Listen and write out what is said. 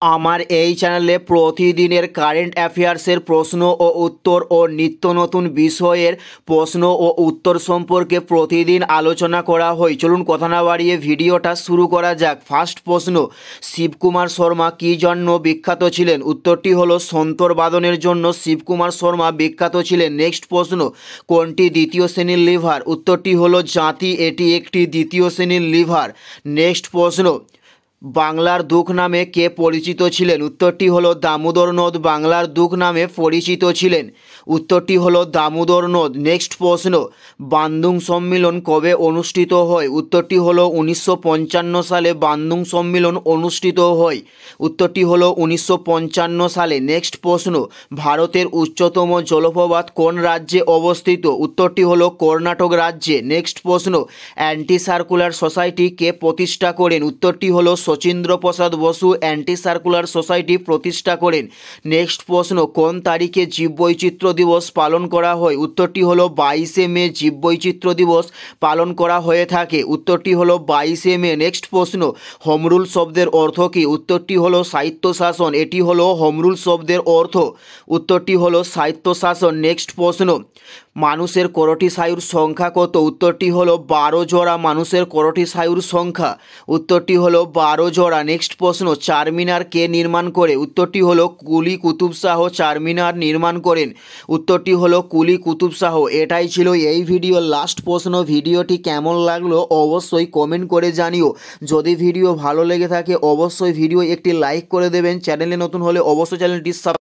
আমার এই চ্যানেলে প্রতিদিনের কারেন্ট অ্যাফেয়ার্সের প্রশ্ন ও উত্তর ও নিত্য নতুন বিষয়ের প্রশ্ন ও উত্তর সম্পর্কে প্রতিদিন আলোচনা করা হয়। চলুন কথা না বাড়িয়ে ভিডিওটা শুরু করা যাক। ফার্স্ট প্রশ্ন, শিবকুমার শর্মা কী জন্য বিখ্যাত ছিলেন? উত্তরটি হলো সন্তর বাদনের জন্য শিবকুমার শর্মা বিখ্যাত ছিলেন। নেক্সট প্রশ্ন, কোনটি দ্বিতীয় শ্রেণীর লিভার? উত্তরটি হলো জাতি, এটি একটি দ্বিতীয় শ্রেণীর লিভার। নেক্সট প্রশ্ন, বাংলার দুঃখ নামে কে পরিচিত ছিলেন? উত্তরটি হলো দামোদর নদ বাংলার দুঃখ নামে পরিচিত ছিলেন। উত্তরটি হলো দামোদর নদ। নেক্সট প্রশ্ন, বান্দুং সম্মেলন কবে অনুষ্ঠিত হয়? উত্তরটি হলো 1955 সালে বান্দুং সম্মেলন অনুষ্ঠিত হয়। উত্তরটি হলো 1955 সালে। নেক্সট প্রশ্ন, ভারতের উচ্চতম জলপ্রপাত কোন রাজ্যে অবস্থিত? উত্তরটি হলো কর্ণাটক রাজ্যে। নেক্সট প্রশ্ন, অ্যান্টি সার্কুলার সোসাইটি কে প্রতিষ্ঠা করেন? উত্তরটি হলো শচীন্দ্র প্রসাদ বসু অ্যান্টি সার্কুলার সোসাইটি প্রতিষ্ঠা করেন। নেক্সট প্রশ্ন, কোন তারিখে জীববৈচিত্র্য দিবস পালন করা হয়? উত্তরটি হলো 22শে মে জীববৈচিত্র্য দিবস পালন করা হয়ে থাকে। উত্তরটি হলো 22শে মে। নেক্সট প্রশ্ন, হোমরুল শব্দের অর্থ কী? উত্তরটি হলো স্বায়ত্তশাসন, এটি হলো হোমরুল শব্দের অর্থ। উত্তরটি হলো স্বায়ত্তশাসন। নেক্সট প্রশ্ন, মানুষের করোটি স্নায়ুর সংখ্যা কত? উত্তরটি হলো 12 জোড়া মানুষের করোটি স্নায়ুর সংখ্যা। উত্তরটি হলো 12 জোড়া। নেক্সট প্রশ্ন, চারমিনার কে নির্মাণ করে? উত্তরটি হলো কুলি কুতুব শাহ চারমিনার নির্মাণ করেন। উত্তরটি হলো কুলি কুতুব শাহ। এটাই ছিল এই ভিডিওর লাস্ট প্রশ্ন। ভিডিওটি কেমন লাগলো অবশ্যই কমেন্ট করে জানিও। যদি ভিডিও ভালো লেগে থাকে অবশ্যই ভিডিও একটি লাইক করে দেবেন। চ্যানেলে নতুন হলে অবশ্যই চ্যানেলটি